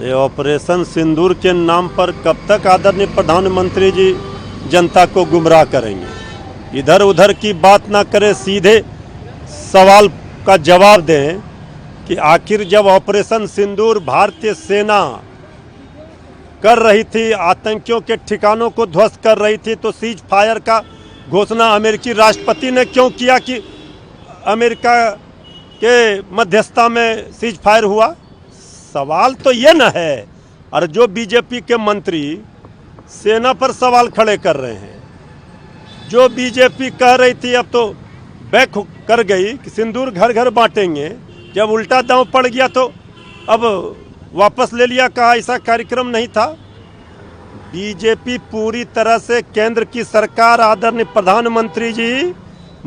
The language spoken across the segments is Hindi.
ये ऑपरेशन सिंदूर के नाम पर कब तक आदरणीय प्रधानमंत्री जी जनता को गुमराह करेंगे? इधर उधर की बात ना करें, सीधे सवाल का जवाब दें कि आखिर जब ऑपरेशन सिंदूर भारतीय सेना कर रही थी, आतंकियों के ठिकानों को ध्वस्त कर रही थी, तो सीज फायर का घोषणा अमेरिकी राष्ट्रपति ने क्यों किया कि अमेरिका के मध्यस्थता में सीज फायर हुआ? सवाल तो ये न है। और जो बीजेपी के मंत्री सेना पर सवाल खड़े कर रहे हैं, जो बीजेपी कह रही थी अब तो बैक कर गई कि सिंदूर घर घर बांटेंगे, जब उल्टा दांव पड़ गया तो अब वापस ले लिया, कहा ऐसा कार्यक्रम नहीं था। बीजेपी पूरी तरह से केंद्र की सरकार, आदरणीय प्रधानमंत्री जी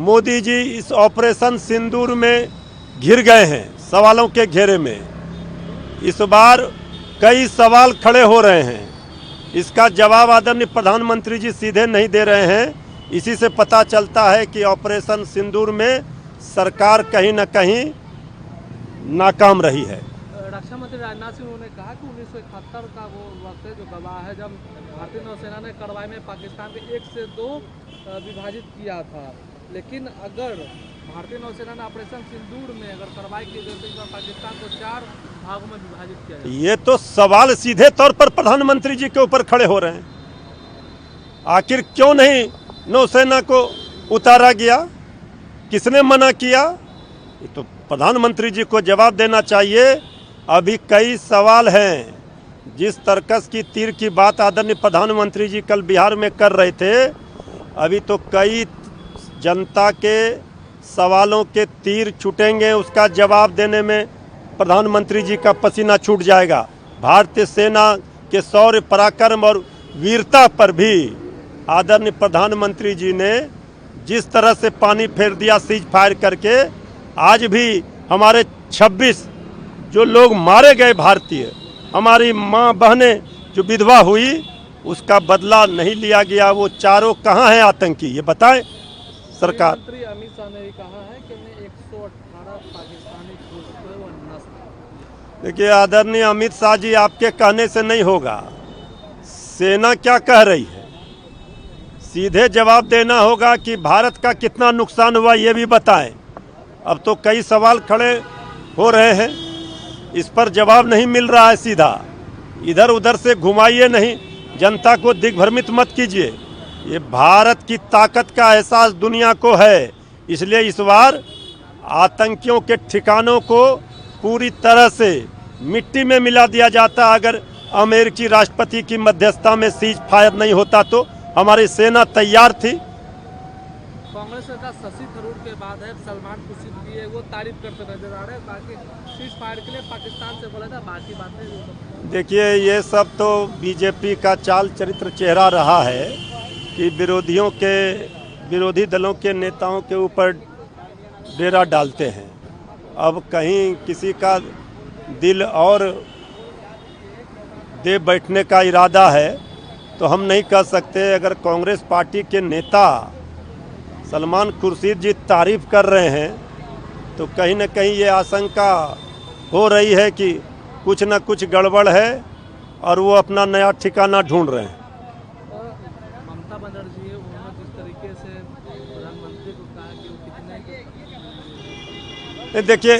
मोदी जी इस ऑपरेशन सिंदूर में घिर गए हैं, सवालों के घेरे में। इस बार कई सवाल खड़े हो रहे हैं, इसका जवाब आदरणीय प्रधानमंत्री जी सीधे नहीं दे रहे हैं। इसी से पता चलता है कि ऑपरेशन सिंदूर में सरकार कहीं न कहीं नाकाम रही है। रक्षा मंत्री राजनाथ सिंह ने कहा कि 1971 का वो वक्त है जो गवाह है जब भारतीय नौसेना ने करवाई में पाकिस्तान के 1 से 2 विभाजित किया था, लेकिन अगर भारतीय नौसेना ने ऑपरेशन सिंदूर में अगर कार्रवाई की गई तो पाकिस्तान को 4 भागों में विभाजित किया जाए। ये तो सवाल सीधे तौर पर प्रधानमंत्री जी के ऊपर खड़े हो रहे हैं। आखिर क्यों नहीं नौसेना को उतारा गया, किसने मना किया? ये तो प्रधानमंत्री जी को जवाब देना चाहिए। अभी कई सवाल हैं। जिस तर्कस की तीर की बात आदरणीय प्रधानमंत्री जी कल बिहार में कर रहे थे, अभी तो कई जनता के सवालों के तीर छूटेंगे, उसका जवाब देने में प्रधानमंत्री जी का पसीना छूट जाएगा। भारतीय सेना के शौर्य, पराक्रम और वीरता पर भी आदरणीय प्रधानमंत्री जी ने जिस तरह से पानी फेर दिया सीज फायर करके, आज भी हमारे 26 जो लोग मारे गए भारतीय, हमारी माँ बहनें जो विधवा हुई, उसका बदला नहीं लिया गया। वो चारों कहाँ हैं आतंकी, ये बताएं सरकार। मंत्री अमित शाह ने कहा है कि 118 पाकिस्तानी घुसपैठ व नस्ल। देखिए आदरणीय अमित शाह जी, आपके कहने से नहीं होगा। सेना क्या कह रही है, सीधे जवाब देना होगा कि भारत का कितना नुकसान हुआ ये भी बताएं। अब तो कई सवाल खड़े हो रहे हैं, इस पर जवाब नहीं मिल रहा है सीधा। इधर उधर से घुमाइए नहीं, जनता को दिग्भ्रमित मत कीजिए। ये भारत की ताकत का एहसास दुनिया को है, इसलिए इस बार आतंकियों के ठिकानों को पूरी तरह से मिट्टी में मिला दिया जाता। अगर अमेरिकी राष्ट्रपति की मध्यस्थता में सीज फायर नहीं होता तो हमारी सेना तैयार थी। कांग्रेस का शशि थरूर के बाद है सलमान खुर्शीद भी है, वो तारीफ करते नजर आ रहे हैं। बाकी सीज फायर के लिए पाकिस्तान से बोला था, बाकी बातें देखिए ये सब तो बीजेपी का चाल चरित्र चेहरा रहा है कि विरोधी दलों के नेताओं के ऊपर डेरा डालते हैं। अब कहीं किसी का दिल और दे बैठने का इरादा है तो हम नहीं कह सकते। अगर कांग्रेस पार्टी के नेता सलमान खुर्शीद जी तारीफ कर रहे हैं तो कहीं न कहीं ये आशंका हो रही है कि कुछ न कुछ गड़बड़ है और वो अपना नया ठिकाना ढूंढ रहे हैं। ममता बनर्जी उन्होंने जिस तरीके से प्रधानमंत्री को कहा कि वो कितने, देखिए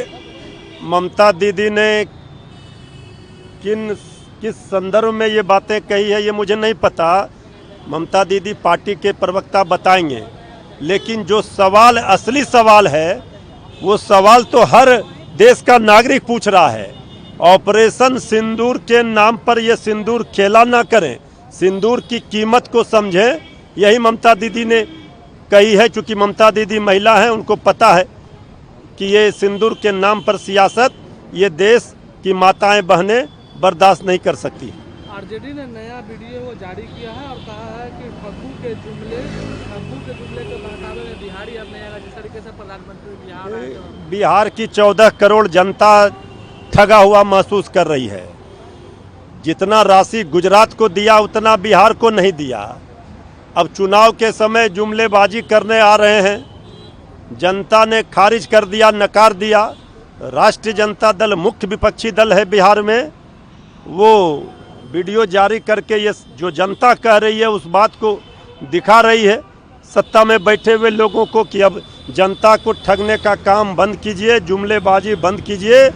ममता दीदी ने किस संदर्भ में ये बातें कही है ये मुझे नहीं पता, ममता दीदी पार्टी के प्रवक्ता बताएंगे। लेकिन जो सवाल, असली सवाल है, वो सवाल तो हर देश का नागरिक पूछ रहा है। ऑपरेशन सिंदूर के नाम पर ये सिंदूर खेला ना करें, सिंदूर की कीमत को समझें, यही ममता दीदी ने कही है। चूँकि ममता दीदी महिला हैं, उनको पता है कि ये सिंदूर के नाम पर सियासत ये देश की माताएं बहनें बर्दाश्त नहीं कर सकती। आरजेडी ने नया वीडियो जारी किया है और कहा है कि ठग्गू के जुमले के बहकावे में बिहारी अब नहीं आएगा। जिस तरीके से प्रधानमंत्री बिहार की 14 करोड़ जनता ठगा हुआ महसूस कर रही है। जितना राशि गुजरात को दिया उतना बिहार को नहीं दिया। अब चुनाव के समय जुमलेबाजी करने आ रहे हैं, जनता ने खारिज कर दिया, नकार दिया। राष्ट्रीय जनता दल मुख्य विपक्षी दल है बिहार में, वो वीडियो जारी करके ये जो जनता कह रही है उस बात को दिखा रही है सत्ता में बैठे हुए लोगों को कि अब जनता को ठगने का काम बंद कीजिए, जुमलेबाजी बंद कीजिए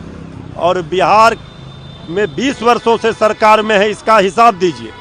और बिहार में 20 वर्षों से सरकार में है इसका हिसाब दीजिए।